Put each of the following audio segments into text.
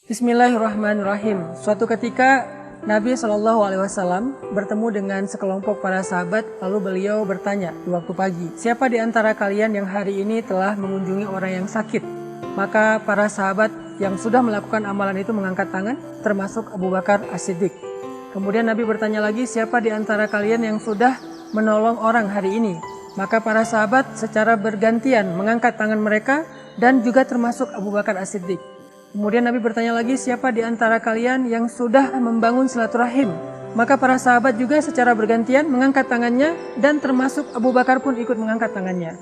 Bismillahirrahmanirrahim. Suatu ketika Nabi SAW bertemu dengan sekelompok para sahabat, lalu beliau bertanya di waktu pagi, siapa di antara kalian yang hari ini telah mengunjungi orang yang sakit? Maka para sahabat yang sudah melakukan amalan itu mengangkat tangan, termasuk Abu Bakar As-Siddiq. Kemudian Nabi bertanya lagi, siapa di antara kalian yang sudah menolong orang hari ini? Maka para sahabat secara bergantian mengangkat tangan mereka dan juga termasuk Abu Bakar As-Siddiq. Kemudian Nabi bertanya lagi, siapa di antara kalian yang sudah membangun silaturahim? Maka para sahabat juga secara bergantian mengangkat tangannya dan termasuk Abu Bakar pun ikut mengangkat tangannya.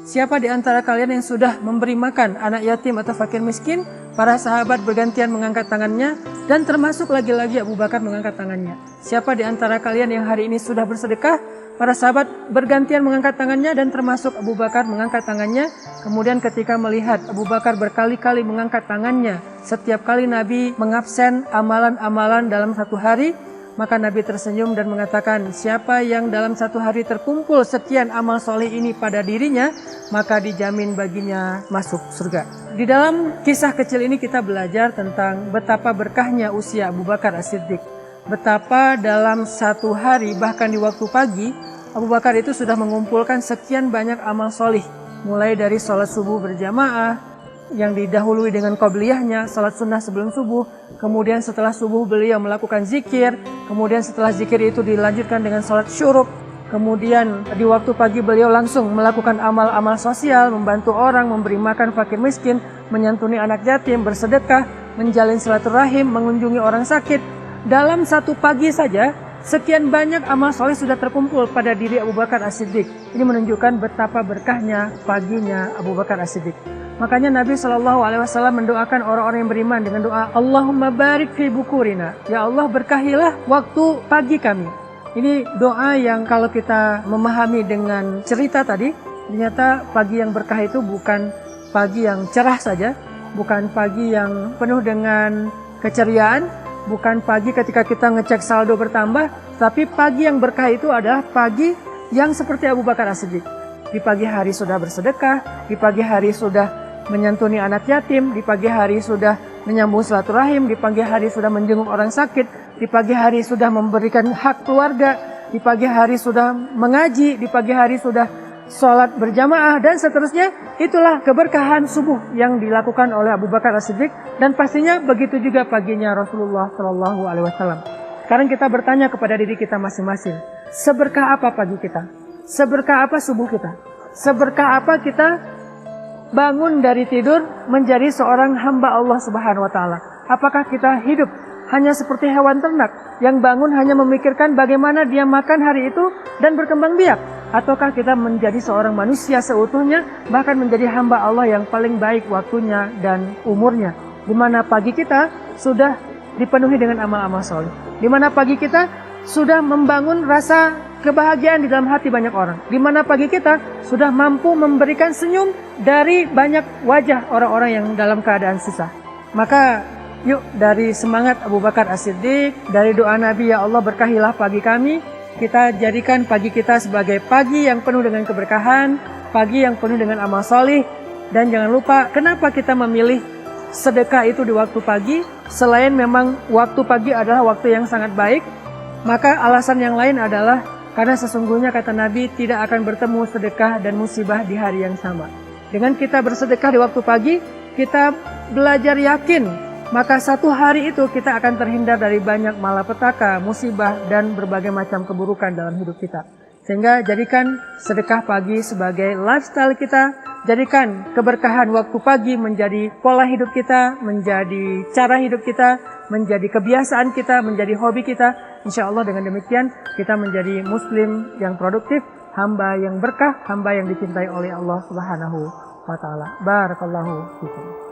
Siapa di antara kalian yang sudah memberi makan anak yatim atau fakir miskin? Para sahabat bergantian mengangkat tangannya dan termasuk lagi-lagi Abu Bakar mengangkat tangannya. Siapa di antara kalian yang hari ini sudah bersedekah? Para sahabat bergantian mengangkat tangannya dan termasuk Abu Bakar mengangkat tangannya. Kemudian ketika melihat Abu Bakar berkali-kali mengangkat tangannya, setiap kali Nabi mengabsen amalan-amalan dalam satu hari, maka Nabi tersenyum dan mengatakan, siapa yang dalam satu hari terkumpul sekian amal soleh ini pada dirinya, maka dijamin baginya masuk surga. Di dalam kisah kecil ini kita belajar tentang betapa berkahnya usia Abu Bakar As-Siddiq. Betapa dalam satu hari, bahkan di waktu pagi, Abu Bakar itu sudah mengumpulkan sekian banyak amal solih. Mulai dari sholat subuh berjamaah, yang didahului dengan qobliyahnya, sholat sunnah sebelum subuh. Kemudian setelah subuh beliau melakukan zikir. Kemudian setelah zikir itu dilanjutkan dengan sholat syuruk. Kemudian di waktu pagi beliau langsung melakukan amal-amal sosial, membantu orang, memberi makan fakir miskin, menyantuni anak yatim, bersedekah, menjalin silaturahim, mengunjungi orang sakit. Dalam satu pagi saja, sekian banyak amal soleh sudah terkumpul pada diri Abu Bakar As-Siddiq. Ini menunjukkan betapa berkahnya paginya Abu Bakar As-Siddiq. Makanya Nabi SAW mendoakan orang-orang yang beriman dengan doa, Allahumma barik fi bukurina. Ya Allah, berkahilah waktu pagi kami. Ini doa yang kalau kita memahami dengan cerita tadi, ternyata pagi yang berkah itu bukan pagi yang cerah saja, bukan pagi yang penuh dengan keceriaan, bukan pagi ketika kita ngecek saldo bertambah, tapi pagi yang berkah itu adalah pagi yang seperti Abu Bakar As-Siddiq. Di pagi hari sudah bersedekah, di pagi hari sudah menyantuni anak yatim, di pagi hari sudah menyambung silaturahim, di pagi hari sudah menjenguk orang sakit, di pagi hari sudah memberikan hak keluarga, di pagi hari sudah mengaji, di pagi hari sudah sholat berjamaah, dan seterusnya. Itulah keberkahan subuh yang dilakukan oleh Abu Bakar As-Siddiq, dan pastinya begitu juga paginya Rasulullah SAW. Sekarang kita bertanya kepada diri kita masing-masing, seberkah apa pagi kita? Seberkah apa subuh kita? Seberkah apa kita bangun dari tidur menjadi seorang hamba Allah Subhanahu wa Ta'ala? Apakah kita hidup hanya seperti hewan ternak yang bangun hanya memikirkan bagaimana dia makan hari itu dan berkembang biak? Ataukah kita menjadi seorang manusia seutuhnya, bahkan menjadi hamba Allah yang paling baik waktunya dan umurnya, di mana pagi kita sudah dipenuhi dengan amal-amal soleh, di mana pagi kita sudah membangun rasa kebahagiaan di dalam hati banyak orang, di mana pagi kita sudah mampu memberikan senyum dari banyak wajah orang-orang yang dalam keadaan susah. Maka yuk, dari semangat Abu Bakar As-Siddiq, dari doa Nabi, ya Allah berkahilah pagi kami, kita jadikan pagi kita sebagai pagi yang penuh dengan keberkahan, pagi yang penuh dengan amal solih. Dan jangan lupa, kenapa kita memilih sedekah itu di waktu pagi? Selain memang waktu pagi adalah waktu yang sangat baik, maka alasan yang lain adalah karena sesungguhnya kata Nabi, tidak akan bertemu sedekah dan musibah di hari yang sama. Dengan kita bersedekah di waktu pagi, kita belajar yakin, maka satu hari itu kita akan terhindar dari banyak malapetaka, musibah, dan berbagai macam keburukan dalam hidup kita. Sehingga jadikan sedekah pagi sebagai lifestyle kita, jadikan keberkahan waktu pagi menjadi pola hidup kita, menjadi cara hidup kita, menjadi kebiasaan kita, menjadi hobi kita. Insya Allah dengan demikian kita menjadi muslim yang produktif, hamba yang berkah, hamba yang dicintai oleh Allah Subhanahu wa Ta'ala. Barakallahu fikum.